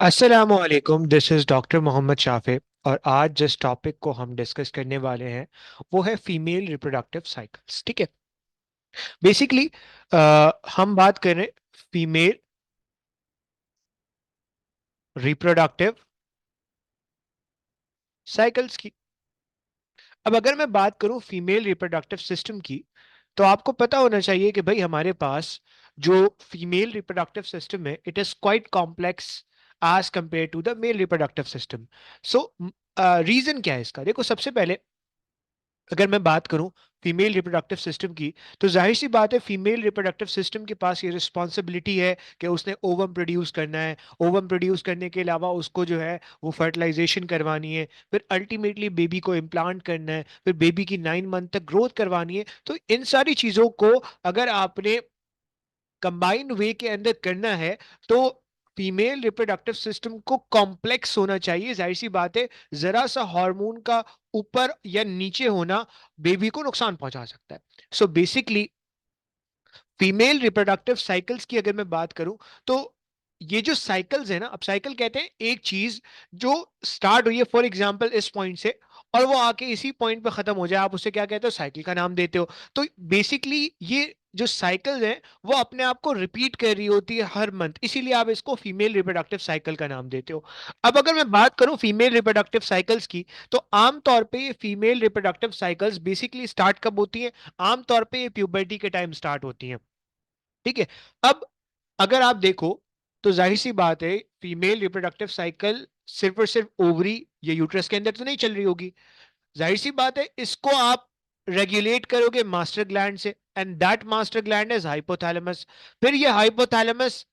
अस्सलामुअलैकुम, this is doctor Mohammad Shafey. और आज जिस टॉपिक को हम डिस्कस करने वाले हैं वो है फीमेल रिप्रोडक्टिव साइकिल्स। ठीक है। बेसिकली हम बात करें फीमेल रिप्रोडक्टिव साइकिल्स की। अब अगर मैं बात करूं फीमेल रिप्रोडक्टिव सिस्टम की, तो आपको पता होना चाहिए कि भाई हमारे पास जो फीमेल रिप्रोडक्टिव सिस्टम है it is quite complex as compare to the male reproductive system. So reason क्या है इसका? देखो, सबसे पहले अगर मैं बात करूं फीमेल रिप्रोडक्टिव सिस्टम की, तो जाहिर सी बात है फीमेल रिप्रोडक्टिव सिस्टम के पास ये रिस्पॉन्सिबिलिटी है कि उसने ओवम प्रोड्यूस करना है। ओवम प्रोड्यूस करने के अलावा उसको जो है वो फर्टिलाइजेशन करवानी है, फिर अल्टीमेटली बेबी को इम्प्लांट करना है, फिर बेबी की 9 मंथ तक ग्रोथ करवानी है। तो इन सारी चीजों को अगर आपने कंबाइंड वे के अंदर करना है तो फीमेल रिप्रोडक्टिव सिस्टम को कॉम्प्लेक्स होना चाहिए। जाहिर सी बात है जरा सा हार्मोन का ऊपर या नीचे होना बेबी को नुकसान पहुंचा सकता है। So basically female reproductive cycles की अगर मैं बात करूं, तो ये जो साइकिल्स है ना, अब साइकिल कहते हैं एक चीज जो स्टार्ट हुई है फॉर एग्जांपल इस पॉइंट से और वो आके इसी पॉइंट पे खत्म हो जाए, आप उसे क्या कहते हो? साइकिल का नाम देते हो। तो बेसिकली ये जो साइकिल्स हैं वो अपने आप को रिपीट कर रही होती है हर मंथ, इसीलिए आप इसको फीमेल रिप्रोडक्टिव साइकिल का नाम देते हो। अब अगर मैं बात करूं फीमेल रिप्रोडक्टिव साइकिल्स की, तो आमतौर पे ये female reproductive cycles basically start कब होती हैं? आमतौर पे ये प्यूबर्टी के टाइम स्टार्ट होती हैं। ठीक है। अब अगर आप देखो तो जाहिर सी बात है फीमेल रिप्रोडक्टिव साइकिल सिर्फ और सिर्फ ओवरी या यूट्रस के अंदर तो नहीं चल रही होगी। जाहिर सी बात है इसको आप रेगुलेट करोगे मास्टर ग्लैंड से, and that master gland is hypothalamus. फिर ये हाइपोथैलेमस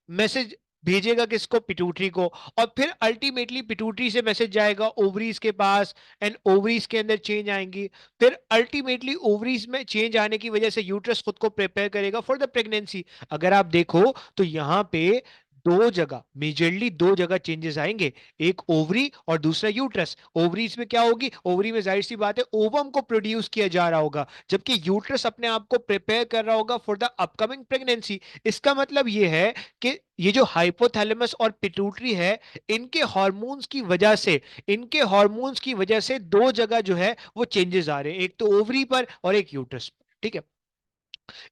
मैसेज भेजेगा किसको? पिट्यूटरी को। और फिर अल्टीमेटली पिट्यूटरी से मैसेज जाएगा ओवरीज के पास, एंड ओवरीज के अंदर चेंज आएंगी। फिर अल्टीमेटली ओवरीज में चेंज आने की वजह से यूट्रस खुद को प्रिपेयर करेगा फॉर द प्रेगनेंसी। अगर आप देखो तो यहां पे दो जगह, मेजरली दो जगह चेंजेस आएंगे, एक ओवरी और दूसरा यूट्रस। ओवरीज में क्या होगी? ओवरी में जाहिर सी बात है ओवम को प्रोड्यूस किया जा रहा होगा, जबकि यूट्रस अपने आप को प्रिपेयर कर रहा होगा फॉर द अपकमिंग प्रेगनेंसी। इसका मतलब यह है कि ये जो हाइपोथैलेमस और पिट्यूटरी है, इनके हार्मोन्स की वजह से, इनके हार्मोन्स की वजह से दो जगह जो है वो चेंजेस आ रहे हैं, एक तो ओवरी पर और एक यूट्रस पर। ठीक है।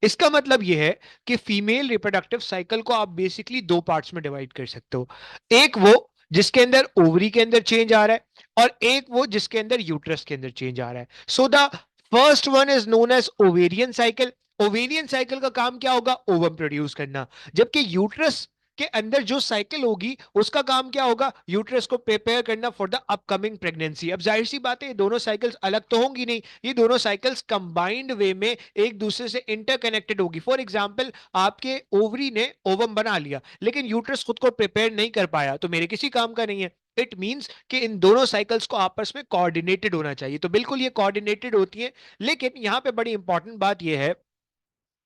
इसका मतलब यह है कि फीमेल रिप्रोडक्टिव साइकिल को आप बेसिकली दो पार्ट्स में डिवाइड कर सकते हो। एक वो जिसके अंदर ओवरी के अंदर चेंज आ रहा है, और एक वो जिसके अंदर यूट्रस के अंदर चेंज आ रहा है। So the first one is known as ovarian cycle. Ovarian cycle का काम क्या होगा? ओवम प्रोड्यूस करना। जबकि यूट्रस के अंदर जो साइकिल होगी उसका काम क्या होगा? यूट्रस को प्रिपेयर करना फॉर द अपकमिंग प्रेगनेंसी। अब जाहिर सी बात है ये दोनों साइकिल्स अलग तो होंगी नहीं, ये दोनों साइकिल्स कंबाइंड वे में एक दूसरे से इंटरकनेक्टेड होगी। फॉर एग्जाम्पल आपके ओवरी ने ओवम बना लिया लेकिन यूट्रस खुद को प्रिपेयर नहीं कर पाया, तो मेरे किसी काम का नहीं है। इट मींस कि इन दोनों साइकिल्स को आपस में कोऑर्डिनेटेड होना चाहिए, तो बिल्कुल ये कोऑर्डिनेटेड होती है। लेकिन यहां पे बड़ी इंपॉर्टेंट बात यह है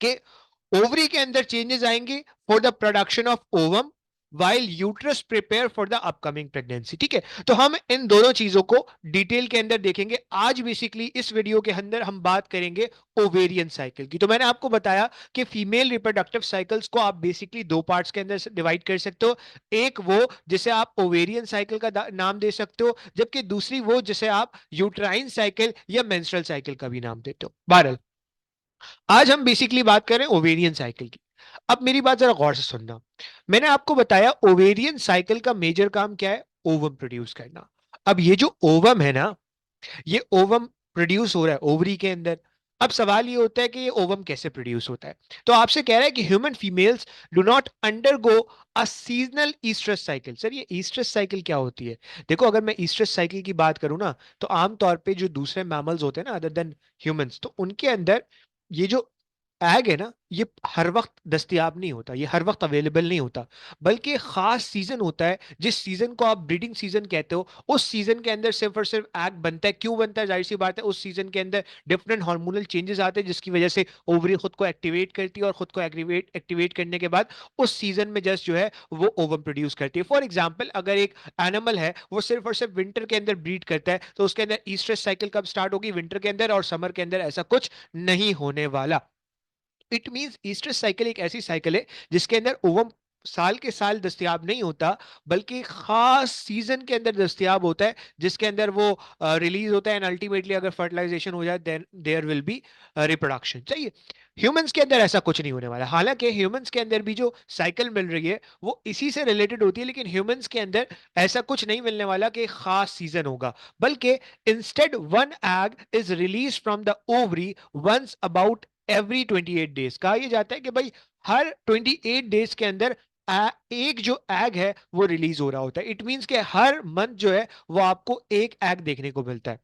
कि ओवरी के अंदर चेंजेस आएंगे for the production of ovum, while uterus prepare for the upcoming pregnancy. ठीक है। तो हम इन दोनों चीजों को डिटेल के अंदर देखेंगे आज। बेसिकली इस वीडियो के अंदर हम बात करेंगे ओवेरियन साइकिल की। तो मैंने आपको बताया कि फीमेल रिप्रोडक्टिव साइकिल्स को आप बेसिकली दो पार्ट्स के अंदर डिवाइड कर सकते हो। एक वो जिसे आप ओवेरियन साइकिल का नाम दे सकते हो, जबकि दूसरी वो जिसे आप यूट्राइन साइकिल या मेंस्ट्रुअल साइकिल का भी नाम देते हो। बहरहाल आज हम बेसिकली बात कर रहे हैं ओवेरियन साइकिल की। अब मेरी बात जरा गौर से सुनना। मैंने आपको बताया ओवेरियन साइकिल का मेजर काम क्या है? ओवम प्रोड्यूस करना। अब ये जो ओवम है ना, ये ओवम प्रोड्यूस हो रहा है ओवरी के अंदर। अब सवाल ये होता है कि ये ओवम कैसे प्रोड्यूस होता है? तो आपसे कह रहा है कि human females do not undergo a seasonal oestrus cycle. Sir ये ईस्ट्रस साइकिल क्या होती है? देखो, अगर मैं ईस्ट्रस साइकिल की बात करूं ना, तो आमतौर पे जो दूसरे मैमल्स होते हैं ना अदर देन ह्यूमंस, तो उनके अंदर ये जो एग है ना, ये हर वक्त दस्तयाब नहीं होता, ये हर वक्त अवेलेबल नहीं होता, बल्कि एक खास सीजन होता है जिस सीजन को आप ब्रीडिंग सीजन कहते हो। उस सीजन के अंदर सिर्फ और सिर्फ एग बनता है। क्यों बनता है? जाहिर सी बात है उस सीजन के अंदर डिफरेंट हार्मोनल चेंजेस आते हैं जिसकी वजह से ओवरी खुद को एक्टिवेट करती है, और खुद को एक्टिवेट करने के बाद उस सीजन में जस्ट जो है वो ओवम प्रोड्यूस करती है। फॉर एग्जाम्पल अगर एक एनिमल है वो सिर्फ और सिर्फ विंटर के अंदर ब्रीड करता है, तो उसके अंदर ईस्ट्रस साइकिल कब स्टार्ट होगी? विंटर के अंदर, और समर के अंदर ऐसा कुछ नहीं होने वाला। इट मींस ईस्टर साइकिल एक ऐसी साइकिल है जिसके अंदर ओवम साल के साल दस्तयाब नहीं होता, बल्कि खास सीजन के अंदर दस्तयाब होता है, जिसके अंदर वो रिलीज होता है, एंड अल्टीमेटली अगर फर्टिलाइजेशन हो जाए then there will be reproduction. चाहिए ह्यूमंस के अंदर ऐसा कुछ नहीं होने वाला। हालांकि ह्यूमंस के अंदर भी जो साइकिल मिल रही है वो इसी से रिलेटेड होती है, लेकिन ह्यूमंस के अंदर ऐसा कुछ नहीं मिलने वाला कि खास सीजन होगा, बल्कि instead one egg is release from the ovary once about every 28 days. कहा यह जाता है कि भाई हर 28 डेज के अंदर एक जो एग है वो रिलीज हो रहा होता है। इट मींस कि हर मंथ जो है वो आपको एक एग देखने को मिलता है।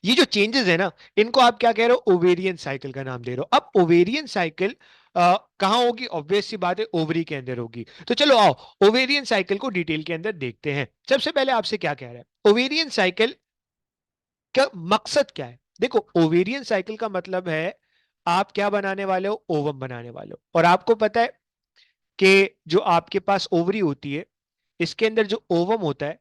ये जो चेंजेस है ना, इनको आप क्या कह रहे हो, ओवेरियन साइकिल का नाम दे रहे हो। अब ओवेरियन साइकिल कहां होगी? ऑब्वियस सी बात है, ओवरी के अंदर होगी। तो चलो आओ ओवेरियन साइकिल को डिटेल के अंदर देखते हैं। सबसे पहले आपसे क्या कह रहा है, ओवेरियन साइकिल का मकसद क्या है? देखो ओवेरियन साइकिल का मतलब है आप क्या बनाने वाले हो, ओवम बनाने वाले हो। और आपको पता है कि जो आपके पास ओवरी होती है, इसके अंदर जो ओवम होता है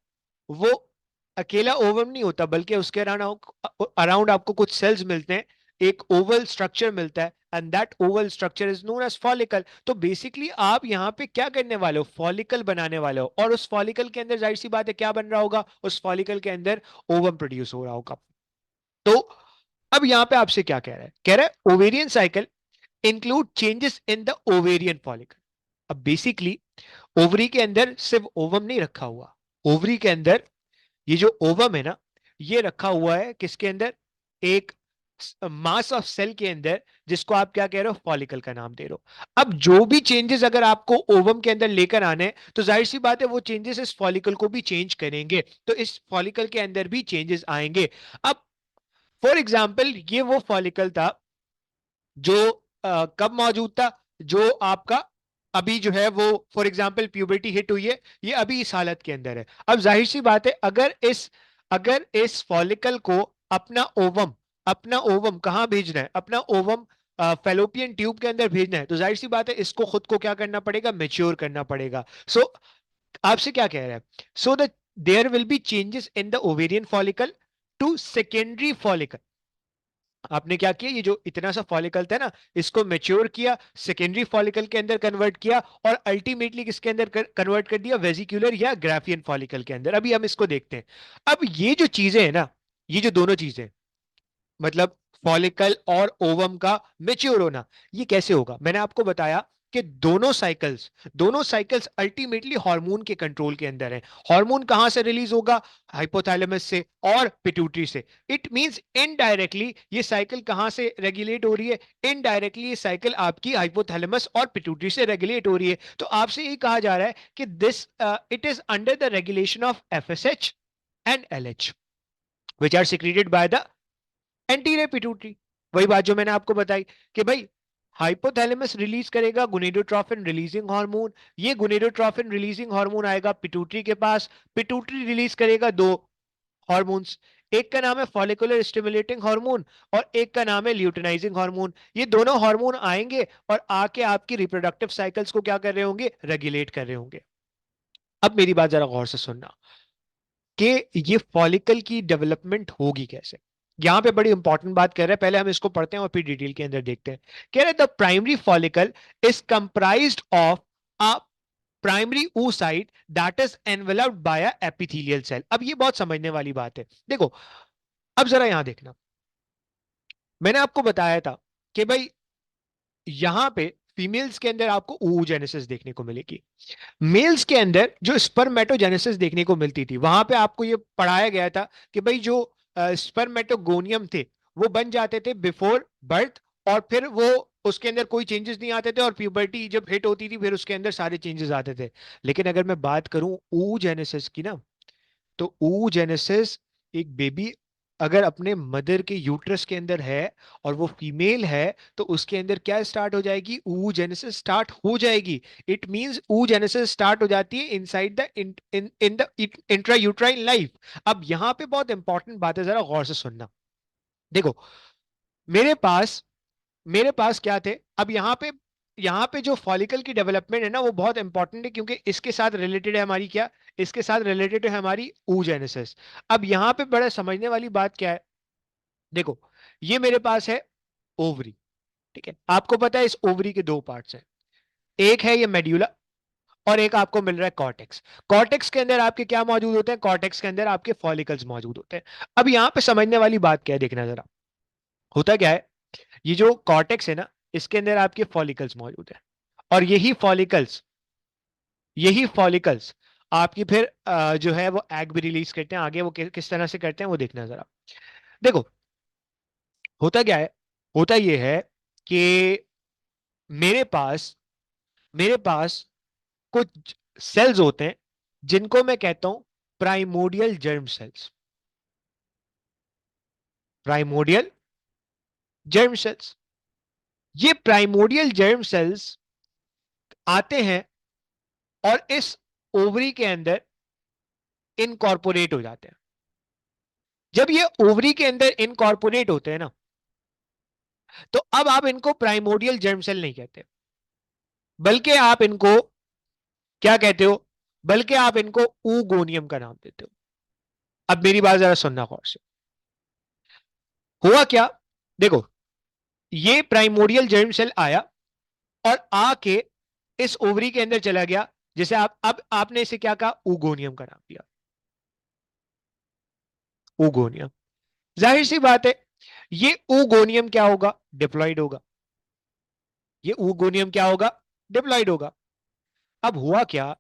वो अकेला ओवम नहीं होता, बल्कि उसके अराउंड आपको कुछ सेल्स मिलते हैं, एक ओवल स्ट्रक्चर मिलता है, and that oval structure is known as follicle. तो बेसिकली आप यहां पे क्या करने वाले हो, फॉलिकल बनाने वाले हो, और उस फॉलिकल के अंदर जाहिर सी बात है क्या बन रहा होगा, उस फॉलिकल के अंदर ओवम प्रोड्यूस हो रहा होगा। तो अब यहां पे आपसे क्या कह रहा है, कह रहा है ovarian cycle include changes in the ovarian follicle. अब बेसिकली ओवरी के अंदर सिर्फ ओवम नहीं रखा हुआ, ओवरी के अंदर ये जो ओवम है ना, ये रखा हुआ है किसके अंदर, एक मास ऑफ सेल के अंदर, जिसको आप क्या कह रहे हो, फॉलिकल का नाम दे रहे हो। अब जो भी चेंजेस अगर आपको ओवम के अंदर लेकर आने हैं, तो जाहिर सी बात है वो चेंजेस इस फॉलिकल को भी चेंज करेंगे, तो इस फॉलिकल के अंदर भी चेंजेस आएंगे। अब फॉर एग्जाम्पल ये वो फॉलिकल था जो कब मौजूद था, जो आपका अभी जो है वो फॉर एग्जांपल प्यूबर्टी हिट हुई है, ये अभी इस हालत के अंदर है। अब जाहिर सी बात है अगर इस फॉलिकल को अपना ओवम अपना ओवम कहां भेजना है, अपना ओवम फेलोपियन ट्यूब के अंदर भेजना है, तो जाहिर सी बात है इसको खुद को क्या करना पड़ेगा, मेच्योर करना पड़ेगा। सो आपसे क्या कह रहा है, so the there will be changes in the ovarian follicle to secondary follicle. आपने क्या किया, ये जो इतना सा फॉलिकल था ना, इसको मेच्योर किया, सेकेंडरी फॉलिकल के अंदर कन्वर्ट किया, और अल्टीमेटली किसके अंदर कन्वर्ट कर दिया, वेसिकुलर या ग्राफियन फॉलिकल के अंदर। अभी हम इसको देखते हैं। अब ये जो चीजें है ना, ये जो दोनों चीजें, मतलब फॉलिकल और ओवम का मेच्योर होना, ये कैसे होगा? मैंने आपको बताया कि दोनों साइकिल्स अल्टीमेटली हार्मोन के कंट्रोल के अंदर है। हार्मोन कहां से रिलीज होगा, हाइपोथैलेमस से और पिट्यूटरी से। इट मींस इनडायरेक्टली ये साइकिल कहां से रेगुलेट हो रही है, इनडायरेक्टली ये साइकिल आपकी हाइपोथैलेमस और पिट्यूटरी से रेगुलेट हो रही है। तो आपसे ये कहा जा रहा है कि this it is under the regulation of FSH and LH which are secreted by the anterior pituitary. वही बात जो मैंने आपको बताई कि भाई हाइपोथैलेमस रिलीज करेगा गोनेडोट्रोफिन रिलीजिंग हार्मोन, ये गोनेडोट्रोफिन रिलीजिंग हार्मोन आएगा पिट्यूटरी के पास, पिट्यूटरी रिलीज करेगा दो हार्मोन्स, एक का नाम है फॉलिकुलर स्टिमुलेटिंग हार्मोन और एक का नाम है ल्यूटिनाइजिंग हार्मोन। ये दोनों हार्मोन आएंगे और आके आपकी रिप्रोडक्टिव साइकिल्स को क्या कर रहे होंगे, रेगुलेट कर रहे होंगे। अब मेरी बात जरा गौर से सुनना कि ये फॉलिकल की डेवलपमेंट होगी कैसे। यहां पे बड़ी इंपॉर्टेंट बात कर रहे हैं, पहले हम इसको पढ़ते हैं और फिर डिटेल के अंदर देखते हैं। कह रहे the primary follicle is comprised of a primary oocyte that is enveloped by a epithelial cell. अब ये बहुत समझने वाली बात है। देखो अब जरा यहां देखना, मैंने आपको बताया था कि भाई यहां पे फीमेल्स के अंदर आपको oogenesis देखने को मिलेगी, मेल्स के अंदर जो स्पर्मेटोजेनेसिस देखने को मिलती थी, वहां पे आपको ये पढ़ाया गया था कि भाई जो स्पर्मेटोगोनियम थे वो बन जाते थे बिफोर बर्थ, और फिर वो उसके अंदर कोई चेंजेस नहीं आते थे, और प्यूबर्टी जब हिट होती थी फिर उसके अंदर सारे चेंजेस आते थे। लेकिन अगर मैं बात करूं oogenesis की ना, तो oogenesis एक बेबी अगर अपने मदर के यूट्रस के अंदर है और वो फीमेल है, तो उसके अंदर क्या स्टार्ट हो जाएगी, oogenesis स्टार्ट हो जाएगी। इट मींस oogenesis स्टार्ट हो जाती है inside the in the intra uterine life. अब यहां पे बहुत इंपॉर्टेंट बात है, जरा गौर से सुनना। देखो मेरे पास मेरे पास क्या थे, अब यहाँ पे जो फॉलिकल की डेवलपमेंट है ना, वो बहुत इंपॉर्टेंट है, क्योंकि इसके साथ रिलेटेड है हमारी क्या, इसके साथ रिलेटेड है हमारी oogenesis। अब यहाँ पे बड़ा समझने वाली बात क्या है, देखो ये मेरे पास है ओवरी, ठीक है, आपको पता है इस ओवरी के दो पार्ट्स हैं, एक है ये मेड्यूला और एक आपको मिल रहा है कॉर्टेक्स। कॉर्टेक्स के अंदर आपके क्या मौजूद होते हैं? कॉर्टेक्स के अंदर आपके फॉलिकल्स मौजूद होते हैं। अब यहां पे समझने वाली बात क्या है, देखना जरा। होता क्या है, ये जो कॉर्टेक्स है ना, इसके अंदर आपके फॉलिकल्स मौजूद है, और यही फॉलिकल्स आपकी फिर जो है वो एग भी रिलीज करते हैं। आगे वो किस तरह से करते हैं वो देखना जरा। देखो, होता क्या है, होता ये है कि मेरे पास मेरे पास कुछ सेल्स होते हैं जिनको मैं कहता हूं primordial germ cells. Primordial germ cells, ये प्राइमोडियल जर्म सेल्स आते हैं और इस ओवरी के अंदर इनकॉर्पोरेट हो जाते हैं। जब ये ओवरी के अंदर इनकॉर्पोरेट होते हैं ना, तो अब आप इनको प्राइमोडियल जर्म सेल नहीं कहते, बल्कि आप इनको क्या कहते हो? बल्कि आप इनको ऊगोनियम का नाम देते हो। अब मेरी बात जरा सुनना गौर से। हुआ क्या, देखो, ये प्राइमोडियल जर्म सेल आया और आके इस ओवरी के अंदर चला गया, जिसे आप अब आपने इसे क्या कहा? ऊगोनियम का नाम दिया, ऊगोनियम। जाहिर सी बात है, ये ऊगोनियम क्या होगा? डिप्लॉइड होगा। ये ऊगोनियम क्या होगा? डिप्लॉइड होगा। अब हुआ क्या,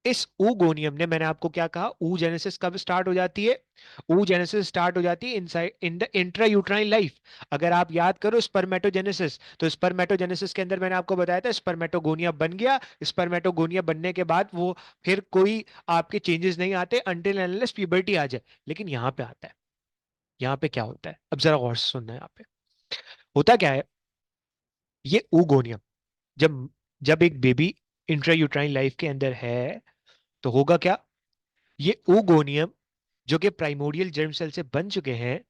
इस ऊगोनियम ने, मैंने आपको क्या कहा, ऊजेनेसिस कब स्टार्ट हो जाती है? ऊजेनेसिस स्टार्ट हो जाती है inside in the intra uterine life. अगर आप याद करो स्पर्मेटोजेनेसिस, तो स्पर्मेटोजेनेसिस के अंदर मैंने आपको बताया था स्पर्मेटोगोनिया बन गया। स्पर्मेटोगोनिया बनने के बाद वो फिर कोई आपके चेंजेस नहीं आते अंटिल अनलेस प्यूबर्टी आ जाए। लेकिन यहां पे आता है, यहां पे क्या होता है, अब जरा गौर से सुनना है। यहाँ पे होता क्या है, ये ऊगोनियम जब जब एक बेबी इंट्रा यूट्राइन लाइफ के अंदर है, तो होगा क्या, ये ऊगोनियम जो कि प्राइमोडियल जर्म सेल से बन चुके हैं,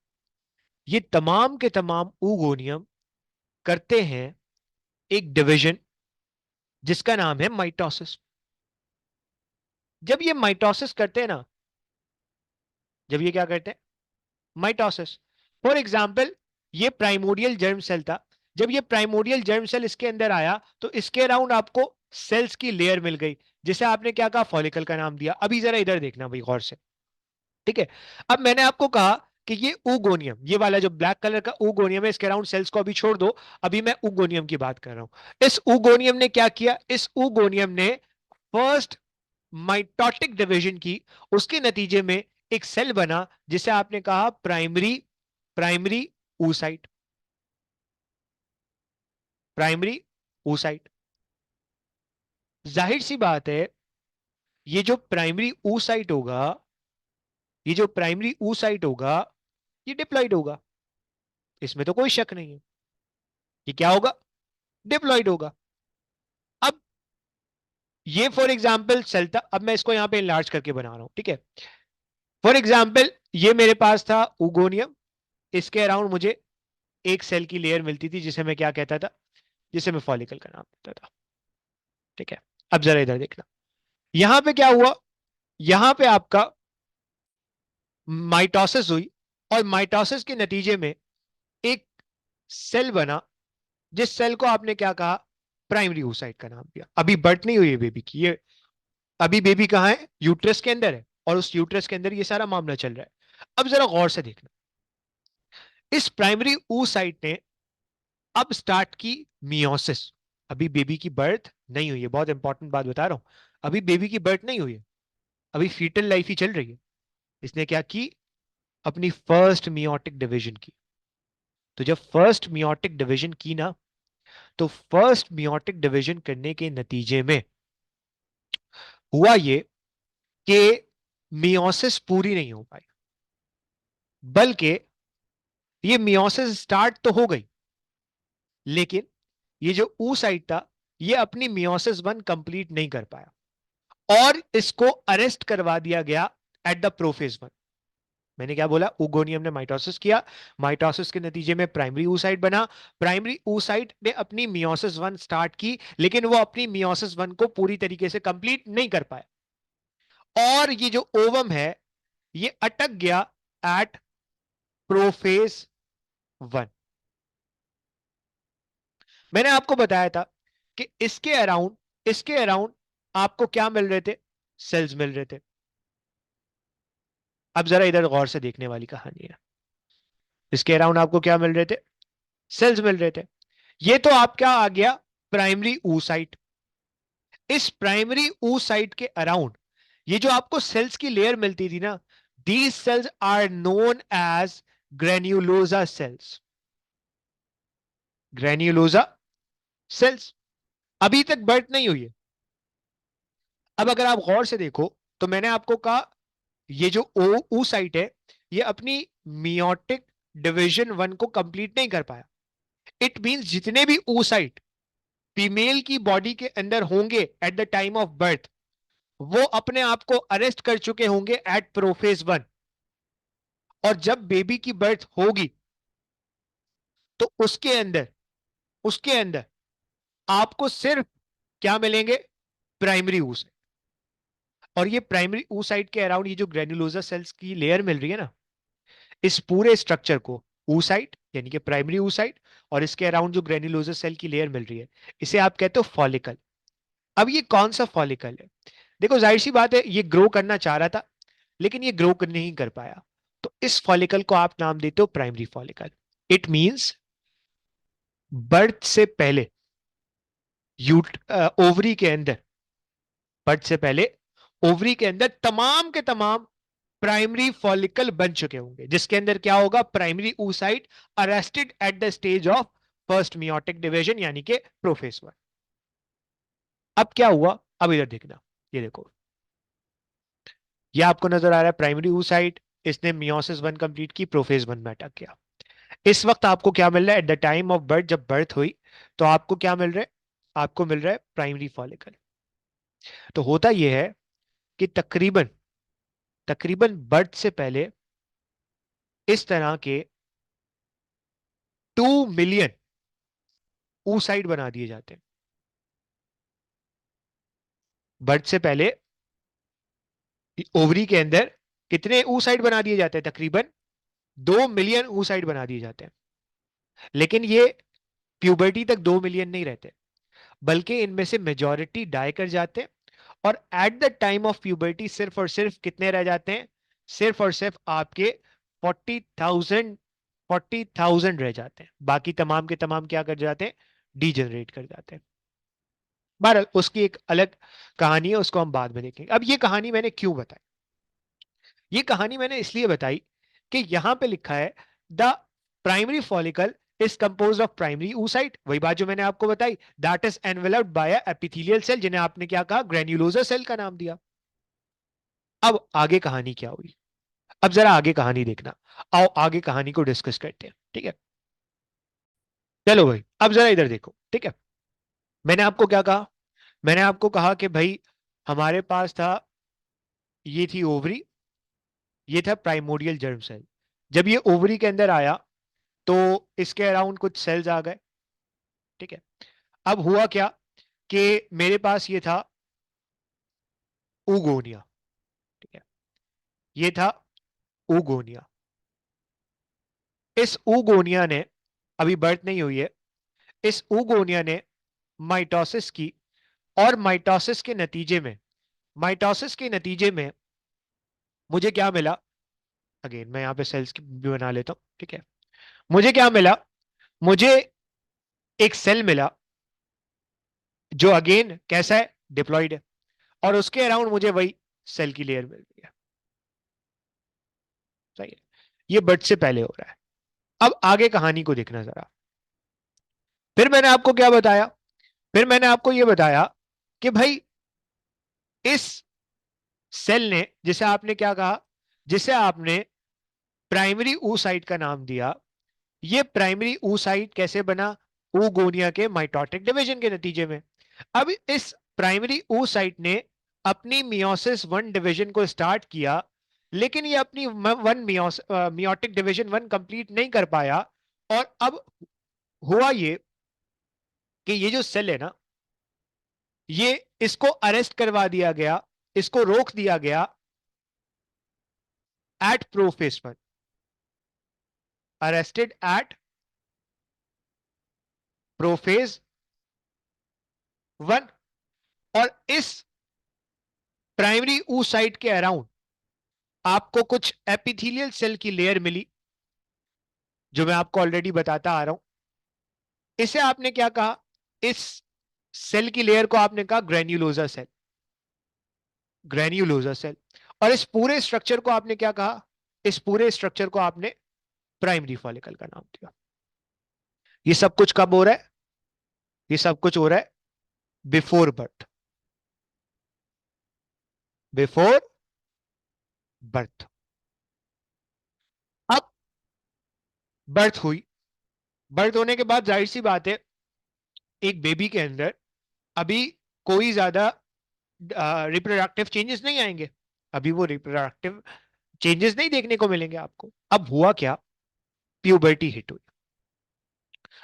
ये तमाम के तमाम ऊगोनियम करते हैं एक डिवीजन जिसका नाम है माइटोसिस। जब ये माइटोसिस करते हैं ना, जब ये क्या करते हैं? माइटोसिस। फॉर एग्जाम्पल, ये प्राइमोडियल जर्म सेल था। जब ये प्राइमोडियल जर्म सेल इसके अंदर आया, तो इसके अराउंड आपको सेल्स की लेयर मिल गई, जिसे आपने क्या कहा? फॉलिकल का नाम दिया। अभी जरा इधर देखना भाई गौर से, ठीक है? अब मैंने आपको कहा कि ये ऊगोनियम, ये वाला जो ब्लैक कलर का ऊगोनियम है, इसके अराउंड सेल्स को अभी छोड़ दो। अभी मैं ऊगोनियम की बात कर रहा हूं। इस ऊगोनियम ने क्या किया? इस ऊगोनियम ने फर्स्ट माइटोटिक डिवीजन की। उसके नतीजे में एक सेल बना जिसे आपने कहा primary primary oocyte। Primary oocyte। जाहिर सी बात है, ये जो प्राइमरी oocyte होगा, ये जो प्राइमरी oocyte होगा, ये डिप्लॉइड होगा। इसमें तो कोई शक नहीं है। ये क्या होगा? डिप्लॉइड होगा। अब ये फॉर एग्जाम्पल चलता, अब मैं इसको यहां पे इनलार्ज करके बना रहा हूं, ठीक है? फॉर एग्जाम्पल, ये मेरे पास था उगोनियम। इसके अराउंड मुझे एक सेल की लेयर मिलती थी जिसे मैं क्या कहता था? जिसे मैं फॉलिकल का नाम देता था, ठीक है? अब जरा इधर देखना, यहां पे क्या हुआ? यहां पे आपका माइटोसिस हुई, और माइटोसिस के नतीजे में एक सेल बना, जिस सेल को आपने क्या कहा? प्राइमरी oocyte का नाम दिया। अभी बर्थ नहीं हुई है बेबी की, ये अभी बेबी कहां है? यूट्रस के अंदर है, और उस यूट्रस के अंदर ये सारा मामला चल रहा है। अब जरा गौर से देखना, इस प्राइमरी oocyte ने अब स्टार्ट की मियोसिस। अभी बेबी की बर्थ नहीं हुई है, बहुत इंपॉर्टेंट बात बता रहा हूं। अभी बेबी की बर्थ नहीं हुई है, अभी फीटल लाइफ ही चल रही है। इसने क्या की? अपनी फर्स्ट मियोटिक डिवीजन की। तो जब फर्स्ट मियोटिक डिवीजन की ना, तो फर्स्ट मियोटिक डिवीजन करने के नतीजे में हुआ ये कि मियोसिस पूरी नहीं हो पाई, बल्कि ये मियोसिस स्टार्ट तो हो गई, लेकिन ये जो oocyte था, ये अपनी मियोसिस वन कंप्लीट नहीं कर पाया, और इसको अरेस्ट करवा दिया गया एट द प्रोफेज वन। मैंने क्या बोला? उगोनियम ने माइटोसिस किया, माइटोसिस के नतीजे में प्राइमरी oocyte बना। प्राइमरी oocyte ने अपनी मियोसिस वन स्टार्ट की, लेकिन वो अपनी मियोसिस वन को पूरी तरीके से कंप्लीट नहीं कर पाया, और ये जो ओवम है, ये अटक गया एट प्रोफेज वन। मैंने आपको बताया था कि इसके अराउंड आपको क्या मिल रहे थे? सेल्स मिल रहे थे। अब जरा इधर गौर से देखने वाली कहानी है। इसके अराउंड आपको क्या मिल रहे थे? सेल्स मिल रहे थे। ये तो आपका आ गया प्राइमरी oocyte। इस प्राइमरी oocyte के अराउंड ये जो आपको सेल्स की लेयर मिलती थी ना, these cells are known as granulosa cells. Granulosa cells. अभी तक बर्थ नहीं हुई है। अब अगर आप गौर से देखो तो मैंने आपको कहा ये जो oocyte है ये अपनी मियोटिक डिवीजन 1 को कंप्लीट नहीं कर पाया। इट मींस जितने भी oocyte फीमेल की बॉडी के अंदर होंगे at the time of birth, वो अपने आप को अरेस्ट कर चुके होंगे एट प्रोफेज 1। और जब बेबी की बर्थ होगी तो उसके अंदर आपको सिर्फ क्या मिलेंगे? Primary oocyte। और ये प्राइमरी oocyte के अराउंड ये जो ग्रेन्युलोजा सेल्स की लेयर मिल रही है ना, इस पूरे स्ट्रक्चर को oocyte यानी कि प्राइमरी oocyte और इसके अराउंड जो ग्रेन्युलोजा सेल की लेयर मिल रही है, इसे आप कहते हो फॉलिकल। अब ये कौन सा फॉलिकल है? देखो जाहिर सी बात है ये ग्रो करना चाह रहा था लेकिन ये ग्रो नहीं कर पाया। तो इस फॉलिकल को आप नाम देते हो primary follicle. It means birth से पहले यूट ओवरी के अंदर, बर्थ से पहले ओवरी के अंदर तमाम के तमाम प्राइमरी फॉलिकल बन चुके होंगे जिसके अंदर क्या होगा? Primary oocyte arrested at the stage of first meiotic division यानी कि प्रोफेज 1। अब क्या हुआ? अब इधर देखना, ये देखो, ये आपको नजर आ रहा है प्राइमरी oocyte। इसने मियोसिस 1 कंप्लीट की, प्रोफेज 1 में अटक गया। इस वक्त आपको क्या मिल रहा है? At the time of birth, जब बर्थ हुई तो आपको क्या मिल रहा है? आपको मिल रहा है प्राइमरी फॉलिकल। तो होता यह है कि तकरीबन तकरीबन बर्थ से पहले इस तरह के 2 मिलियन oocyte बना दिए जाते हैं। बर्थ से पहले ओवरी के अंदर कितने oocyte बना दिए जाते हैं? तकरीबन 2 मिलियन oocyte बना दिए जाते हैं। लेकिन ये प्यूबर्टी तक 2 मिलियन नहीं रहते, बल्कि इनमें से मेजॉरिटी डाई कर जाते हैं। और at the time of puberty सिर्फ और सिर्फ कितने रह जाते हैं? सिर्फ और सिर्फ आपके 40,000, 40,000 रह जाते हैं। बाकी तमाम के तमाम क्या कर जाते हैं? डीजनरेट कर जाते हैं। बहरहाल उसकी एक अलग कहानी है, उसको हम बाद में देखेंगे। अब ये कहानी मैंने क्यों बताई? ये कहानी मैंने इसलिए बताई कि यहां पे लिखा है the primary follicle is compose of primary oocyte। वही बात जो मैंने आपको बताई, that is enveloped by a epithelial cell, जिन्हें आपने क्या कहा? ग्रेन्युलोसा सेल का नाम दिया। अब आगे कहानी क्या हुई? अब जरा आगे कहानी देखना। आओ आगे कहानी को डिस्कस करते हैं, ठीक है? चलो भाई, अब जरा इधर देखो, ठीक है? मैंने आपको क्या कहा? मैंने आपको कहा कि भाई हमारे पास था, ये थी ओवरी, ये था प्राइमोडियल जर्म सेल। जब ये ओवरी के अंदर आया तो इसके अराउंड कुछ सेल्स आ गए, ठीक है? अब हुआ क्या कि मेरे पास ये था ऊगोनिया, ठीक है? ये था ऊगोनिया। इस ऊगोनिया ने, अभी बर्थ नहीं हुई है, इस ऊगोनिया ने माइटोसिस की। और माइटोसिस के नतीजे में मुझे क्या मिला? अगेन मैं यहां पे सेल्स की भी बना लेता हूं, ठीक है? मुझे क्या मिला? मुझे एक सेल मिला जो अगेन कैसा है? डिप्लॉइड है। और उसके अराउंड मुझे वही सेल की लेयर मिल रही है। सही है। ये बर्थ से पहले हो रहा है। अब आगे कहानी को देखना जरा। फिर मैंने आपको क्या बताया? फिर मैंने आपको यह बताया कि भाई इस सेल ने, जिसे आपने क्या कहा? जिसे आपने प्राइमरी oocyte का नाम दिया। ये प्राइमरी oocyte कैसे बना? oogonia के माइटोटिक डिवीजन के नतीजे में। अब इस प्राइमरी oocyte ने अपनी मियोसिस 1 डिवीजन को स्टार्ट किया, लेकिन ये अपनी मियोटिक डिवीजन 1 कंप्लीट नहीं कर पाया। और अब हुआ ये कि ये जो सेल है ना, ये इसको अरेस्ट करवा दिया गया, इसको रोक दिया गया at prophase 1। Arrested at prophase 1। और इस प्राइमरी oocyte के अराउंड आपको कुछ एपिथेलियल सेल की लेयर मिली, जो मैं आपको ऑलरेडी बताता आ रहा हूं। इसे आपने क्या कहा, इस सेल की लेयर को आपने कहा ग्रेन्युलोजा सेल, ग्रेन्युलोजा सेल। और इस पूरे स्ट्रक्चर को आपने क्या कहा, इस पूरे स्ट्रक्चर को आपने प्राइमरी फॉलिकल का नाम दिया। ये सब कुछ कब हो रहा है, ये सब कुछ हो रहा है बिफोर बर्थ, बिफोर बर्थ। अब बर्थ हुई, बर्थ होने के बाद जाहिर सी बात है एक बेबी के अंदर अभी कोई ज्यादा रिप्रोडक्टिव चेंजेस नहीं आएंगे, अभी वो रिप्रोडक्टिव चेंजेस नहीं देखने को मिलेंगे आपको। अब हुआ क्या, प्यूबर्टी हिट हुई।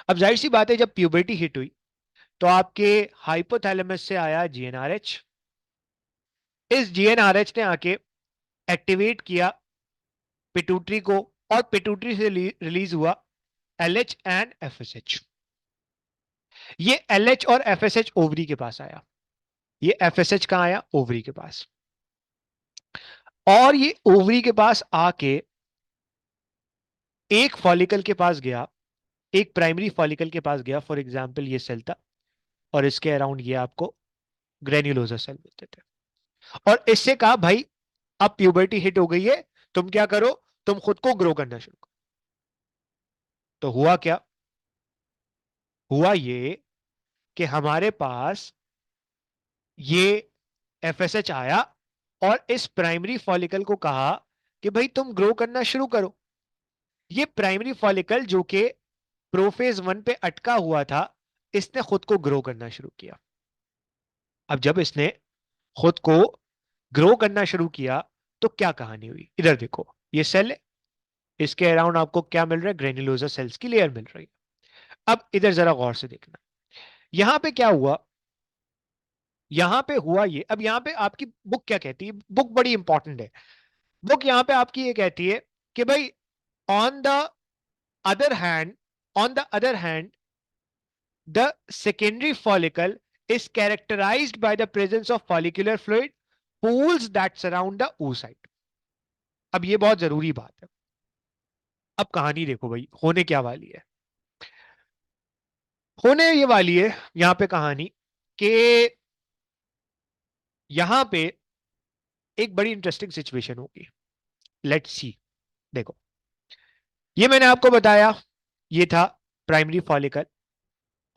अब जाहिर सी बात है जब प्यूबर्टी हिट हुई तो आपके हाइपोथैलेमस से आया जीएनआरएच। इस जीएनआरएच ने आके एक्टिवेट किया पिट्यूटरी को, और पिट्यूटरी से रिलीज हुआ एलएच एंड एफएसएच। ये एलएच और एफएसएच ओवरी के पास आया, ये एफएसएच कहां आया, ओवरी के पास। और ये ओवरी के पास आके एक फॉलिकल के पास गया, एक प्राइमरी फॉलिकल के पास गया, फॉर एग्जांपल ये सेल था, और इसके अराउंड ये आपको ग्रेन्युलोसा सेल मिलते थे। और इससे कहा भाई अब प्यूबर्टी हिट हो गई है, तुम क्या करो, तुम खुद को ग्रो करना शुरू करो। तो हुआ क्या, हुआ ये कि हमारे पास ये एफएसएच आया और इस प्राइमरी फॉलिकल को कहा कि भाई तुम ग्रो करना शुरू करो। ये प्राइमरी फॉलिकल जो कि प्रोफेज 1 पे अटका हुआ था, इसने खुद को ग्रो करना शुरू किया। अब जब इसने खुद को ग्रो करना शुरू किया तो क्या कहानी हुई, इधर देखो, ये सेल है, इसके अराउंड आपको क्या मिल रहा है, ग्रेन्युलोसा सेल्स की लेयर मिल रही है। अब इधर जरा गौर से देखना, यहां पे क्या हुआ, यहां पे हुआ ये, अब यहां पे आपकी बुक क्या कहती है, बुक बड़ी इंपॉर्टेंट है। बुक यहां पे आपकी ये कहती है कि भाई on the other hand, on the other hand the secondary follicle is characterized by the presence of follicular fluid pools that surround the oocyte। अब ये बहुत जरूरी बात है। अब कहानी देखो भाई होने क्या वाली है, होने ये वाली है यहां पे कहानी कि यहां पे एक बड़ी इंटरेस्टिंग सिचुएशन होगी। लेट्स सी, देखो ये मैंने आपको बताया, ये था प्राइमरी फॉलिकल,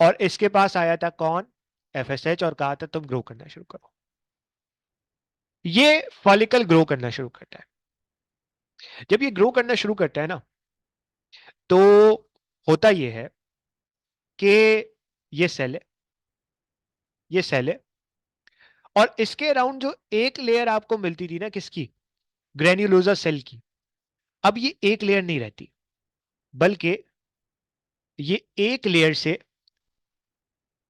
और इसके पास आया था कौन, एफएसएच, और कहा था तुम ग्रो करना शुरू करो। ये फॉलिकल ग्रो करना शुरू करता है। जब ये ग्रो करना शुरू करता है ना, तो होता ये है कि ये सेल है, ये सेल है, और इसके अराउंड जो एक लेयर आपको मिलती थी ना, किसकी, ग्रेन्युलोजा सेल की, अब ये एक लेयर नहीं रहती, बल्कि ये एक लेयर से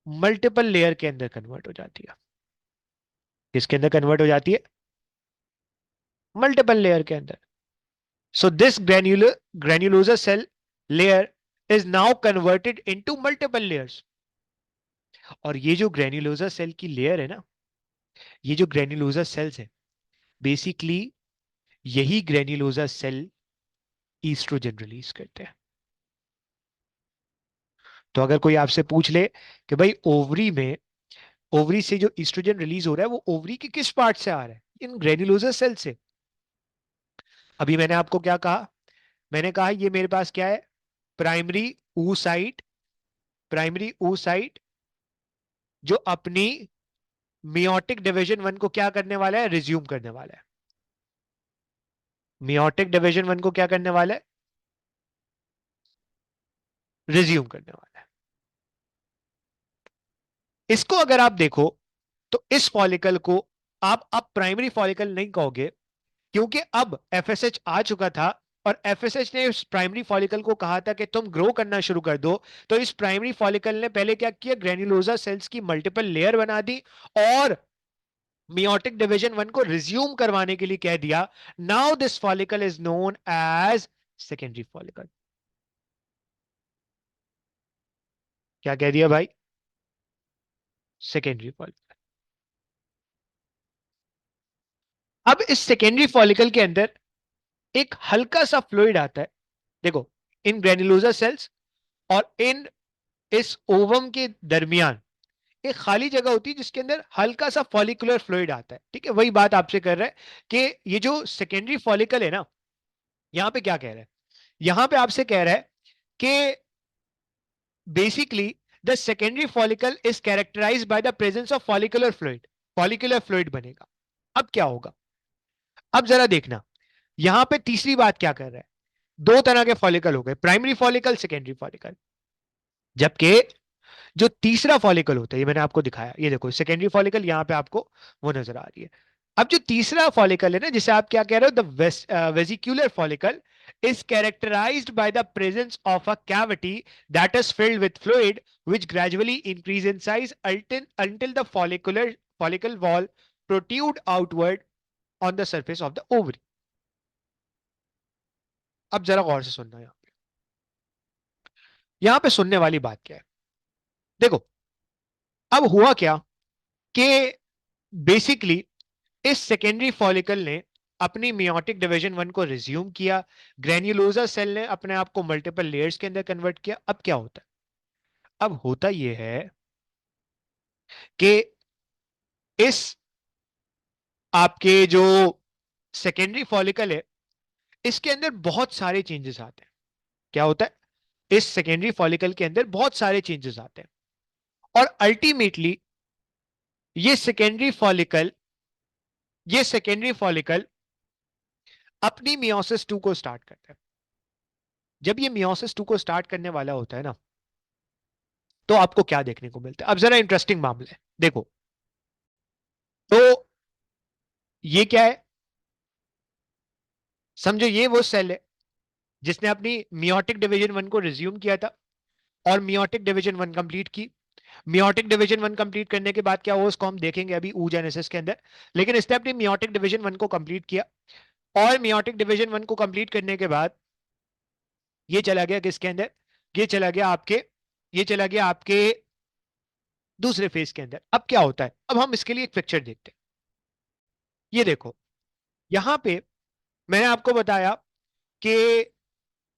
मल्टीपल लेयर के अंदर कन्वर्ट हो जाती है। किसके अंदर कन्वर्ट हो जाती है, मल्टीपल लेयर के अंदर। So this granulosa cell layer is now converted into multiple layers. और ये जो ग्रेन्युलोजा सेल की लेयर है ना, ये जो ग्रेन्युलोजा सेल्स है, बेसिकली यही ग्रेन्युलोजा सेल ईस्ट्रोजन रिलीज करते हैं। तो अगर कोई आपसे पूछ ले कि भाई ओवरी में, ओवरी से जो ईस्ट्रोजन रिलीज हो रहा है वो ओवरी के किस पार्ट से आ रहा है, इन ग्रेन्युलोजा सेल से। अभी मैंने आपको क्या कहा, मैंने कहा ये मेरे पास क्या है, प्राइमरी oocyte, प्राइमरी oocyte जो अपनी मियोटिक डिवीजन 1 को क्या करने वाला है, रिज्यूम करने वाला है। मियोटिक डिवीजन 1 को क्या करने वाला है, रिज्यूम करने वाला है। इसको अगर आप देखो तो इस फॉलिकल को आप अब प्राइमरी फॉलिकल नहीं कहोगे, क्योंकि अब एफएसएच आ चुका था, और एफएसएच ने इस प्राइमरी फॉलिकल को कहा था कि तुम ग्रो करना शुरू कर दो। तो इस प्राइमरी फॉलिकल ने पहले क्या किया, ग्रेन्युलोजा सेल्स की मल्टीपल लेयर बना दी, और मियोटिक डिवीजन 1 को रिज्यूम करवाने के लिए कह दिया। Now this follicle is known as secondary follicle. क्या कह दिया भाई, सेकेंडरी फॉलिकल। अब इस सेकेंडरी फॉलिकल के अंदर एक हल्का सा फ्लूइड आता है, देखो, इन ग्रेन्युलोसा सेल्स और इन इस ओवम के दरमियान एक खाली जगह होती है जिसके अंदर हल्का सा फॉलिकुलर फ्लूइड आता है। ठीक है, वही बात आपसे कर रहा है कि ये जो सेकेंडरी फॉलिकल है ना, यहां पे क्या कह रहा है, यहां पे आपसे कह रहा है कि basically the secondary follicle is characterized by the presence of follicular fluid, follicular fluid बनेगा। अब क्या होगा, अब जरा देखना, यहां पे तीसरी बात क्या कर रहा है, दो तरह के फॉलिकल हो गए, प्राइमरी फॉलिकल, सेकेंडरी फॉलिकल। जबकि जो तीसरा फॉलिकल होता है, ये मैंने आपको दिखाया, ये देखो सेकेंडरी फॉलिकल, यहां पे आपको वो नजर आ रही है। अब जो तीसरा फॉलिकल है ना, जिसे आप क्या कह रहे हो, the vesicular follicle is characterized by the presence of a cavity that is filled with fluid which gradually increase in size until the follicle wall protrude outward on the surface of the ovary। अब जरा गौर से सुनना, यहां पे सुनने वाली बात क्या है, देखो, अब हुआ क्या कि बेसिकली इस सेकेंडरी फॉलिकल ने अपनी मियोटिक डिवीजन वन को रिज्यूम किया, ग्रेन्युलोसा सेल ने अपने आप को मल्टीपल लेयर्स के अंदर कन्वर्ट किया। अब क्या होता है, अब होता यह है कि इस आपके जो सेकेंडरी फॉलिकल है, इसके अंदर बहुत सारे चेंजेस आते हैं। क्या होता है, इस सेकेंडरी फॉलिकल के अंदर बहुत सारे चेंजेस आते हैं और अल्टीमेटली ये सेकेंडरी फॉलिकल ये सेकेंडरी फॉलिकल अपनी मियोसिस 2 को स्टार्ट करता है। जब ये मियोसिस 2 को स्टार्ट करने वाला होता है ना, तो आपको क्या देखने को मिलता है, अब जरा इंटरेस्टिंग मामला है, देखो, तो ये क्या है, समझो ये वो सेल है जिसने अपनी मियोटिक डिवीजन वन को रिज्यूम किया था और मियोटिक डिवीजन वन कंप्लीट की। मियोटिक डिवीजन वन कंप्लीट करने के बाद क्या हुआ उसको हम देखेंगे अभी oogenesis के अंदर, लेकिन इसने अपनी मियोटिक डिवीजन वन को कंप्लीट किया और मियोटिक डिवीजन वन को कंप्लीट करने के बाद ये चला गया किसके अंदर, ये चला गया आपके ये चला गया आपके दूसरे फेज के अंदर। अब क्या होता है, अब हम इसके लिए एक पिक्चर देखते हैं, ये देखो, यहां पे मैंने आपको बताया कि